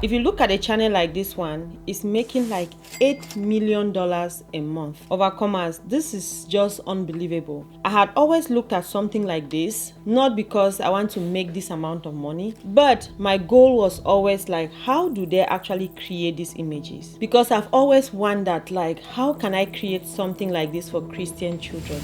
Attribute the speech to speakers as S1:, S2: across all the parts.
S1: If you look at a channel like this one, it's making like $8 million a month. Overcomers, this is just unbelievable. I had always looked at something like this, not because I want to make this amount of money, but my goal was always like, how do they actually create these images? Because I've always wondered, like, how can I create something like this for Christian children?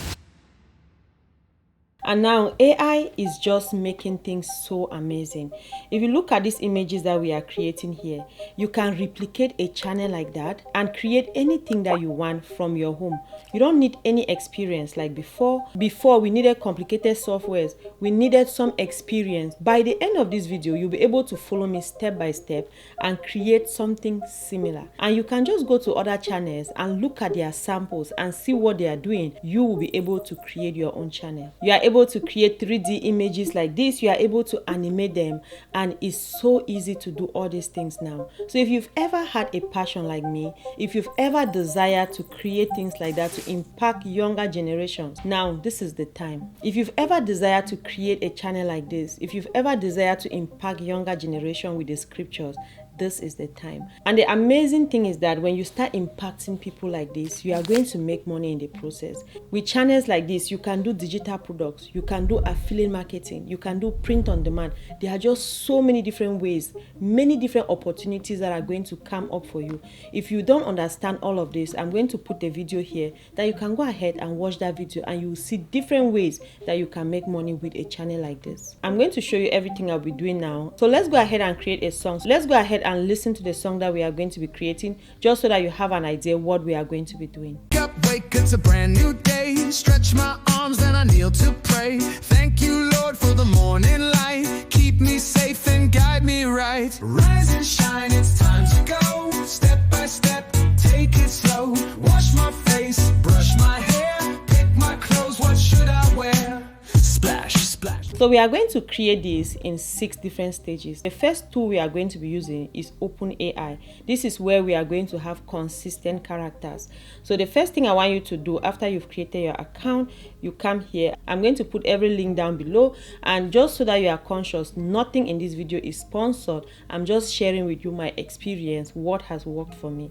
S1: And now AI is just making things so amazing. If you look at these images that we are creating here, you can replicate a channel like that and create anything that you want from your home. You don't need any experience like before. Before, we needed complicated softwares. We needed some experience. By the end of this video, you'll be able to follow me step by step and create something similar. And you can just go to other channels and look at their samples and see what they are doing. You will be able to create your own channel. You are able to create 3D images like this. You are able to animate them, and it's so easy to do all these things now. So if you've ever had a passion like me, if you've ever desired to create things like that to impact younger generations, now this is the time. If you've ever desired to create a channel like this, if you've ever desired to impact younger generation with the scriptures, this is the time. And the amazing thing is that when you start impacting people like this, you are going to make money in the process. With channels like this, you can do digital products, you can do affiliate marketing, you can do print on demand. There are just so many different ways, many different opportunities that are going to come up for you. If you don't understand all of this, I'm going to put a video here that you can go ahead and watch that video, and you will see different ways that you can make money with a channel like this. I'm going to show you everything I'll be doing now. So let's go ahead and create a song. So let's go ahead and listen to the song that we are going to be creating, just so that you have an idea what we are going to be doing.
S2: Wake, it's a brand new day. Stretch my arms and I kneel to pray. Thank you, Lord, for the morning light. Keep me safe and guide me right. Rise and shine, it's time to go. Step by step, take it slow. Wash my face, brush my hair, pick my clothes, what should I wear? Splash, splash.
S1: So we are going to create this in 6 different stages. The first tool we are going to be using is OpenAI. This is where we are going to have consistent characters. So the first thing I want you to do after you've created your account, you come here. I'm going to put every link down below, and just so that you are conscious, nothing in this video is sponsored. I'm just sharing with you my experience, what has worked for me.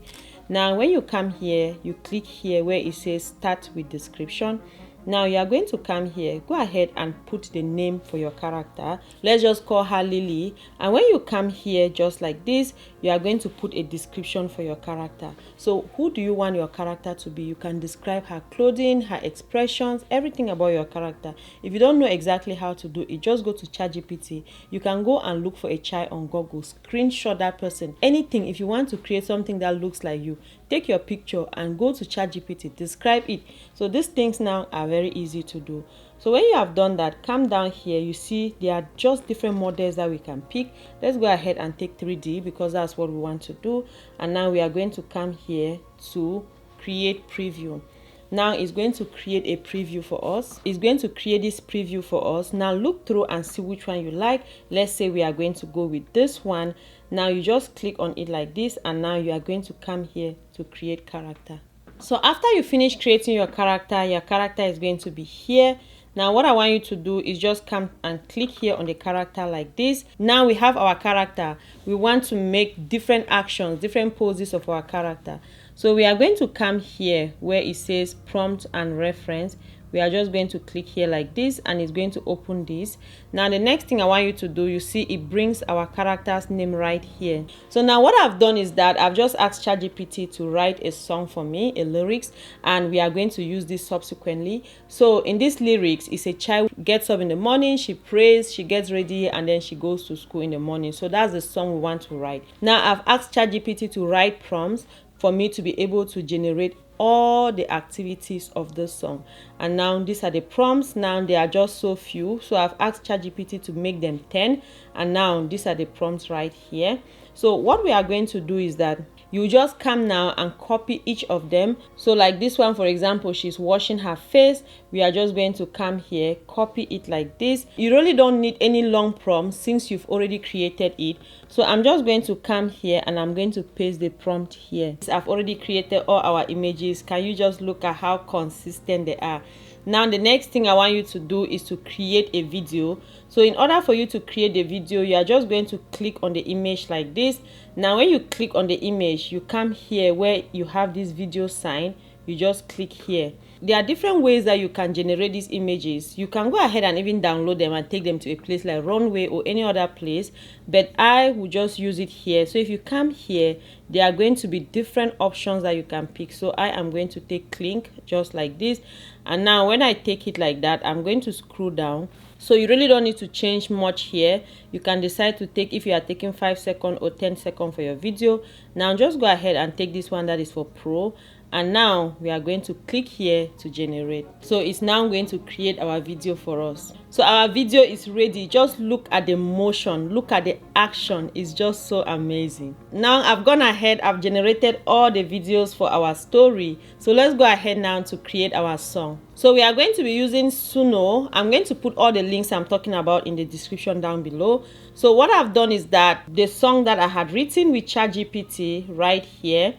S1: Now when you come here, you click here where it says start with description. Now you are going to come here, go ahead and put the name for your character. Let's just call her Lily. And when you come here just like this, you are going to put a description for your character. So who do you want your character to be? You can describe her clothing, her expressions, everything about your character. If you don't know exactly how to do it, just go to ChatGPT. You can go and look for a child on Google, screenshot that person, anything. If you want to create something that looks like you, take your picture and go to ChatGPT, describe it. So these things now are very easy to do. So when you have done that, come down here, you see there are just different models that we can pick. Let's go ahead and take 3D because that's what we want to do. And now we are going to come here to create preview. Now it's going to create a preview for us. It's going to create this preview for us. Now look through and see which one you like. Let's say we are going to go with this one. Now you just click on it like this, and now you are going to come here to create character. So after you finish creating your character is going to be here. Now what I want you to do is just come and click here on the character like this. Now we have our character. We want to make different actions, different poses of our character. So we are going to come here where it says prompt and reference. We are just going to click here like this, and it's going to open this. Now the next thing I want you to do, you see it brings our character's name right here. So now what I've done is that I've just asked ChatGPT to write a song for me, a lyrics, and we are going to use this subsequently. So in this lyrics, it's a child gets up in the morning, she prays, she gets ready, and then she goes to school in the morning. So that's the song we want to write. Now I've asked ChatGPT to write prompts for me to be able to generate all the activities of this song. And now these are the prompts. Now they are just so few, so I've asked ChatGPT to make them 10, and now these are the prompts right here. So what we are going to do is that you just come now and copy each of them. So like this one, for example, she's washing her face. We are just going to come here, copy it like this. You really don't need any long prompt since you've already created it. So I'm just going to come here and I'm going to paste the prompt here. I've already created all our images. Can you just look at how consistent they are? Now the next thing I want you to do is to create a video. So in order for you to create the video, you are just going to click on the image like this. Now when you click on the image, you come here where you have this video sign, you just click here. There are different ways that you can generate these images. You can go ahead and even download them and take them to a place like Runway or any other place, but I will just use it here. So if you come here, there are going to be different options that you can pick. So I am going to take Clink just like this, and now when I take it like that, I'm going to scroll down. So you really don't need to change much here. You can decide to take, if you are taking 5 seconds or 10 seconds for your video. Now just go ahead and take this one that is for Pro. And now we are going to click here to generate. So it's now going to create our video for us. So our video is ready. Just look at the motion, look at the action. It's just so amazing. Now I've gone ahead, I've generated all the videos for our story. So let's go ahead now to create our song. So we are going to be using Suno. I'm going to put all the links I'm talking about in the description down below. So what I've done is that the song that I had written with ChatGPT right here,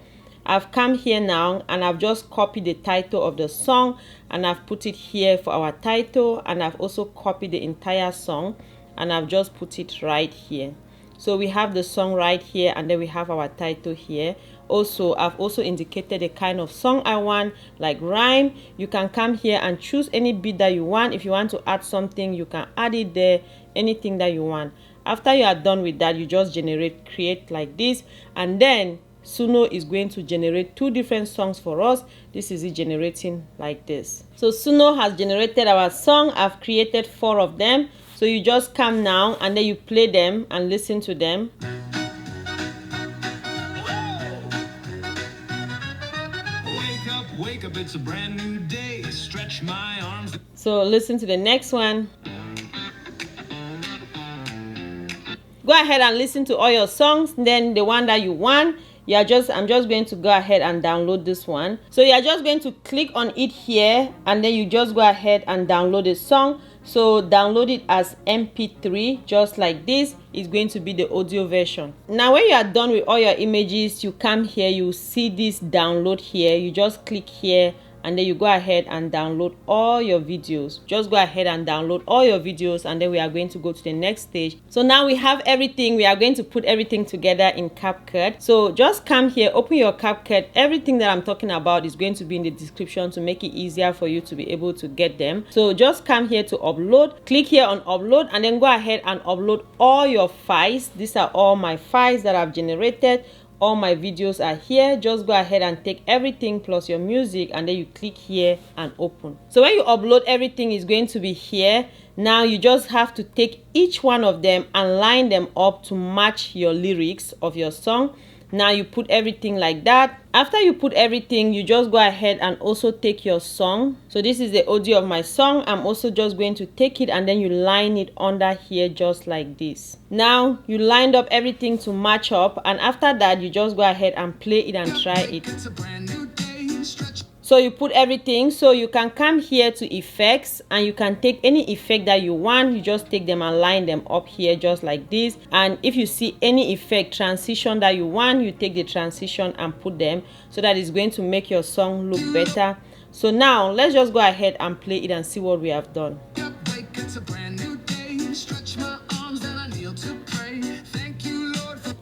S1: I've come here now and I've just copied the title of the song and I've put it here for our title, and I've also copied the entire song and I've just put it right here. So we have the song right here and then we have our title here. Also, I've also indicated the kind of song I want, like rhyme. You can come here and choose any beat that you want. If you want to add something, you can add it there, anything that you want. After you are done with that, you just create like this, and then Suno is going to generate 2 different songs for us. This is it generating like this. So Suno has generated our song. I've created 4 of them. So you just come now and then you play them and listen to them.
S2: Wake up, it's a brand new day. Stretch my arms.
S1: So listen to the next one. Go ahead and listen to all your songs. Then the one that you want, I'm just going to go ahead and download this one. So you're just going to click on it here and then you just go ahead and download the song. So download it as MP3 just like this. It's going to be the audio version. Now when you are done with all your images, you come here, you see this download here. You just click here and then you go ahead and download all your videos. Just go ahead and download all your videos, and then we are going to go to the next stage. So now we have everything. We are going to put everything together in CapCut. So just come here, open your CapCut. Everything that I'm talking about is going to be in the description to make it easier for you to be able to get them. So just come here to upload, click here on upload, and then go ahead and upload all your files. These are all my files that I've generated. All my videos are here. Just go ahead and take everything plus your music, and then you click here and open. So when you upload, everything is going to be here. Now you just have to take each one of them and line them up to match your lyrics of your song. Now you put everything like that. After you put everything, you just go ahead and also take your song. So this is the audio of my song. I'm also just going to take it and then you line it under here just like this. Now you lined up everything to match up, and after that you just go ahead and play it and try it. So you put everything, so you can come here to effects and you can take any effect that you want. You just take them and line them up here just like this. And if you see any effect transition that you want, you take the transition and put them so that it's going to make your song look better. So now let's just go ahead and play it and see what we have done.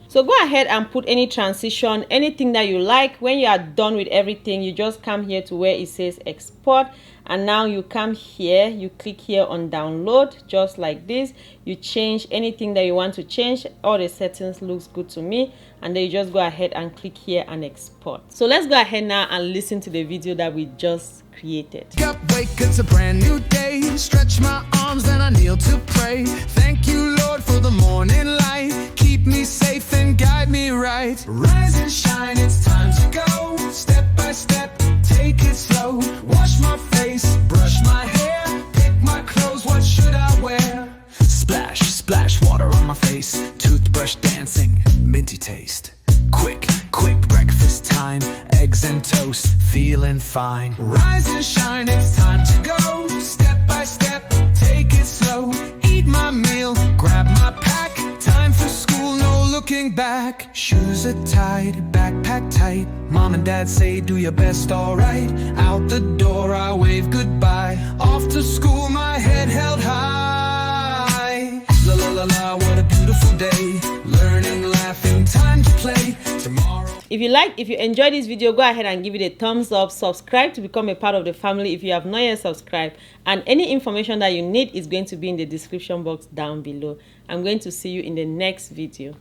S1: So go ahead and put any transition, anything that you like. When you are done with everything, you just come here to where it says export, and now you come here, you click here on download just like this. You change anything that you want to change. All the settings looks good to me, and then you just go ahead and click here and export. So let's go ahead now and listen to the video that we just created.
S2: Wake, it's a brand new day. Stretch my arms, then I kneel to pray. Thank you, Lord, for the morning light. Keep me safe and guide me right. Rise and shine, it's time to go. Step by step, take it slow. Wash my face, brush my hair. Pick my clothes, what should I wear? Splash, splash, water on my face. Toothbrush dancing, minty taste. Quick, quick breakfast time. Eggs and toast, feeling fine. Rise and shine, it's time to go. Step by step, take it slow. Eat my meal, grab my pack. Time for school, no looking back. Shoes are tied, backpack tight. Mom and dad say do your best, alright. Out the door I wave goodbye. Off to school, my head held high. La la la la, what a beautiful day. Learning, laughing, time to play. Tomorrow.
S1: If you enjoyed this video, go ahead and give it a thumbs up. Subscribe to become a part of the family if you have not yet subscribed. And any information that you need is going to be in the description box down below. I'm going to see you in the next video.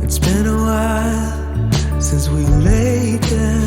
S2: It's been a while since we laid down.